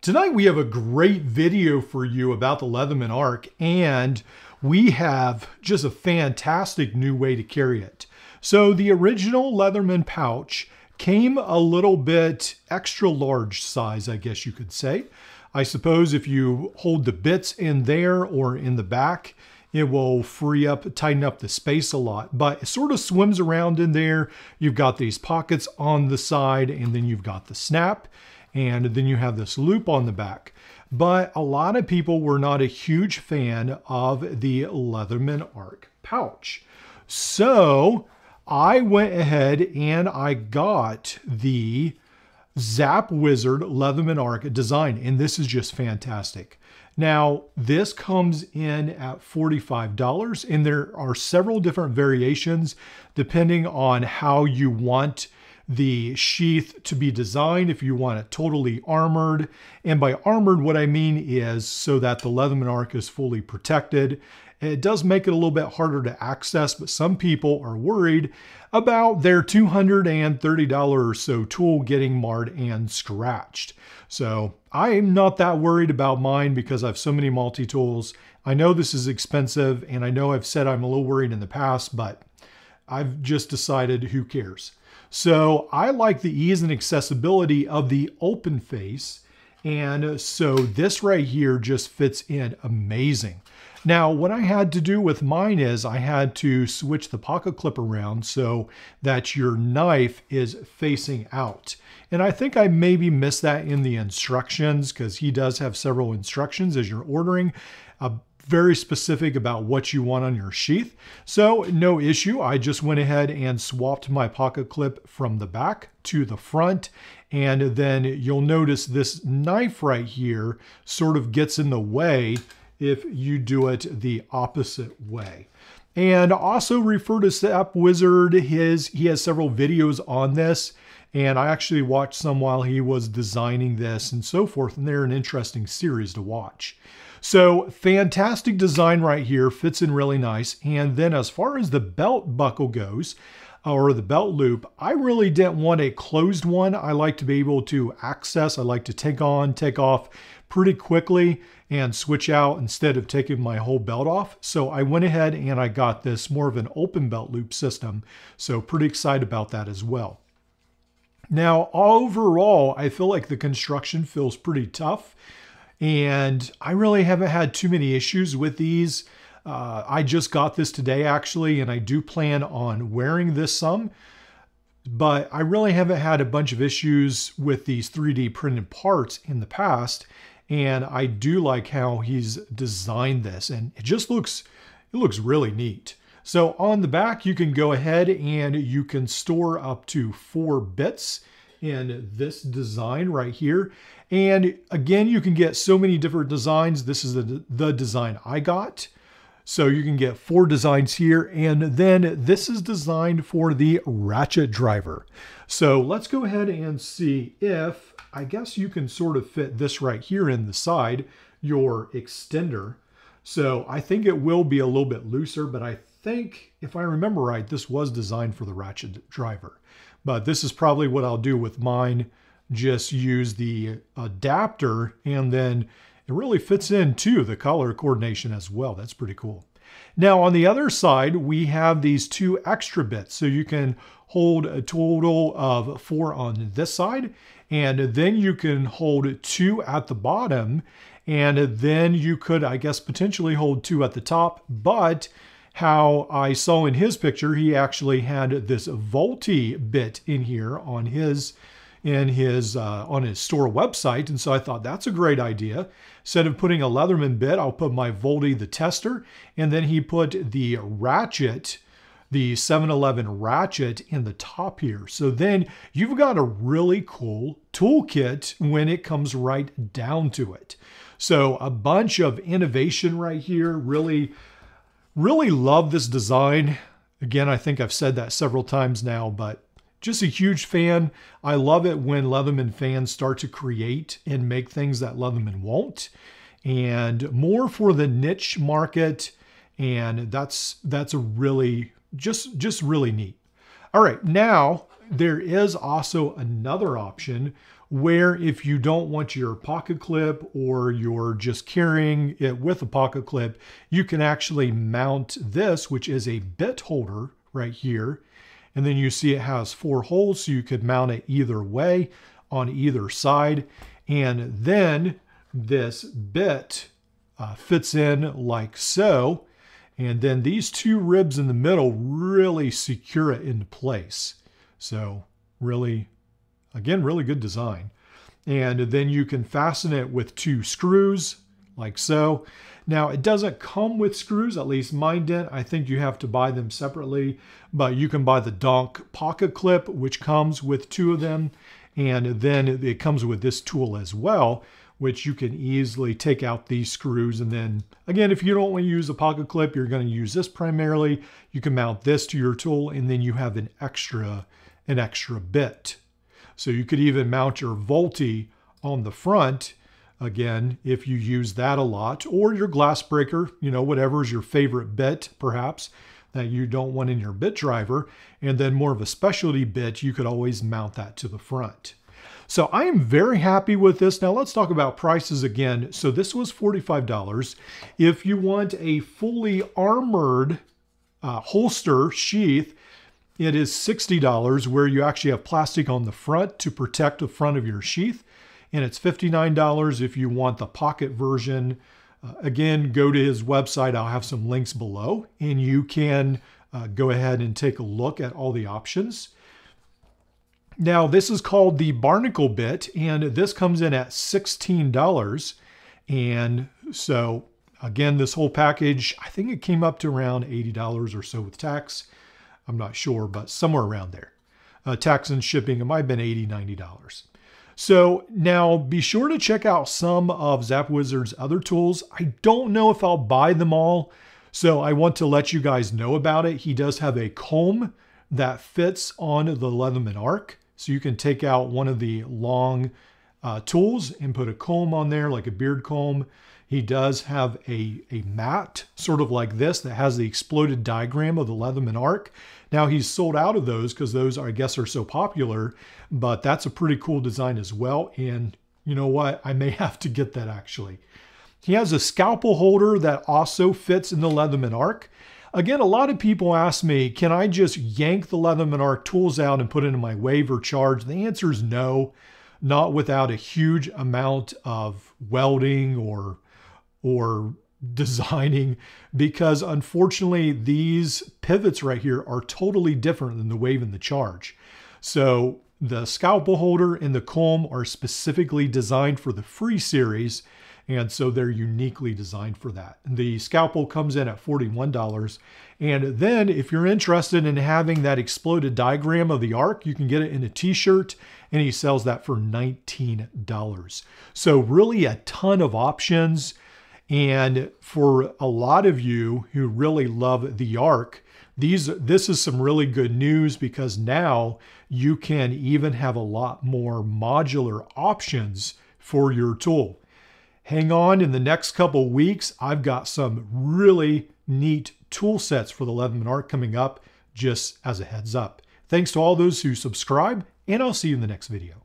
Tonight we have a great video for you about the Leatherman Arc, and we have just a fantastic new way to carry it. So the original Leatherman pouch came a little bit extra large size, I guess you could say. I suppose if you hold the bits in there or in the back, it will free up, tighten up the space a lot, but it sort of swims around in there. You've got these pockets on the side, and then you've got the snap, and then you have this loop on the back. But a lot of people were not a huge fan of the Leatherman Arc pouch. So I went ahead and I got the Zapwizard Leatherman Arc design, and this is just fantastic. Now, this comes in at $45, and there are several different variations depending on how you want the sheath to be designed. If you want it totally armored, and by armored, what I mean is so that the Leatherman Arc is fully protected. It does make it a little bit harder to access, but some people are worried about their $230 or so tool getting marred and scratched. So I'm not that worried about mine because I have so many multi-tools. I know this is expensive, and I know I've said I'm a little worried in the past, but I've just decided who cares. So I like the ease and accessibility of the open face, and so this right here just fits in amazing. Now, what I had to do with mine is I had to switch the pocket clip around so that your knife is facing out. And I think I maybe missed that in the instructions, because he does have several instructions as you're ordering, very specific about what you want on your sheath. So no issue. I just went ahead and swapped my pocket clip from the back to the front. And then you'll notice this knife right here sort of gets in the way if you do it the opposite way. And also refer to Zapwizard. He has several videos on this, and I actually watched some while he was designing this and so forth, and they're an interesting series to watch. So fantastic design right here, fits in really nice. And then as far as the belt buckle goes, or the belt loop, I really didn't want a closed one. I like to be able to access, I like to take on, take off pretty quickly and switch out instead of taking my whole belt off. So I went ahead and I got this more of an open belt loop system. So pretty excited about that as well. Now, overall, I feel like the construction feels pretty tough, and I really haven't had too many issues with these. I just got this today actually, and I do plan on wearing this some, but I really haven't had a bunch of issues with these 3D printed parts in the past. And I do like how he's designed this, and it just looks really neat. So on the back, you can go ahead and you can store up to 4 bits in this design right here. And again, you can get so many different designs. This is the design I got. So you can get 4 designs here, and then this is designed for the ratchet driver. So let's go ahead and see if, I guess you can sort of fit this right here in the side, your extender. So I think it will be a little bit looser, but I think, if I remember right, this was designed for the ratchet driver. But this is probably what I'll do with mine. Just use the adapter, and then it really fits into the color coordination as well. That's pretty cool. Now on the other side, we have these 2 extra bits. So you can hold a total of 4 on this side, and then you can hold 2 at the bottom, and then you could, I guess, potentially hold 2 at the top. But how I saw in his picture, he actually had this Volti bit in here on his store website, and so I thought that's a great idea. Instead of putting a Leatherman bit, I'll put my Volti the tester, and then he put the ratchet, the 711 ratchet in the top here. So then you've got a really cool toolkit when it comes right down to it. So a bunch of innovation right here. Really love this design. Again, I think I've said that several times now, but just a huge fan. I love it when Leatherman fans start to create and make things that Leatherman won't, and more for the niche market. And that's a really, just really neat. All right, now there is also another option where if you don't want your pocket clip or you're just carrying it with a pocket clip, you can actually mount this, which is a bit holder right here. And then you see it has 4 holes, so you could mount it either way on either side. And then this bit fits in like so. And then these 2 ribs in the middle really secure it into place. So really, again, really good design. And then you can fasten it with 2 screws like so. Now it doesn't come with screws, at least mine didn't. I think you have to buy them separately, but you can buy the Donk pocket clip, which comes with 2 of them. And then it comes with this tool as well, which you can easily take out these screws. And then again, if you don't want to use a pocket clip, you're going to use this primarily. You can mount this to your tool, and then you have an extra bit. So you could even mount your Volti on the front, again, if you use that a lot, or your glass breaker, whatever's your favorite bit, perhaps, that you don't want in your bit driver. And then more of a specialty bit, you could always mount that to the front. So I am very happy with this. Now let's talk about prices again. So this was $45. If you want a fully armored holster sheath, it is $60, where you actually have plastic on the front to protect the front of your sheath. And it's $59 if you want the pocket version. Again, go to his website. I'll have some links below, and you can go ahead and take a look at all the options. Now, this is called the Barnacle bit, and this comes in at $16. And so, again, this whole package, I think it came up to around $80 or so with tax. I'm not sure, but somewhere around there. Tax and shipping, it might have been $80, $90. So now be sure to check out some of Zapwizard's other tools. I don't know if I'll buy them all, so I want to let you guys know about it. He does have a comb that fits on the Leatherman Arc. So you can take out one of the long tools and put a comb on there, like a beard comb. He does have a mat, sort of like this, that has the exploded diagram of the Leatherman Arc. Now he's sold out of those because those, I guess, are so popular, but that's a pretty cool design as well. And you know what? I may have to get that actually. He has a scalpel holder that also fits in the Leatherman Arc. Again, a lot of people ask me, can I just yank the Leatherman Arc tools out and put it in my wave or charge? The answer is no, not without a huge amount of welding or designing, because unfortunately these pivots right here are totally different than the wave and the charge. So the scalpel holder and the comb are specifically designed for the Free series, and so they're uniquely designed for that. The scalpel comes in at $41. And then if you're interested in having that exploded diagram of the arc, you can get it in a t-shirt, and he sells that for $19. So really a ton of options. And for a lot of you who really love the Arc, this is some really good news, because now you can even have a lot more modular options for your tool. Hang on, in the next couple weeks, I've got some really neat tool sets for the Leatherman Arc coming up, just as a heads up. Thanks to all those who subscribe, and I'll see you in the next video.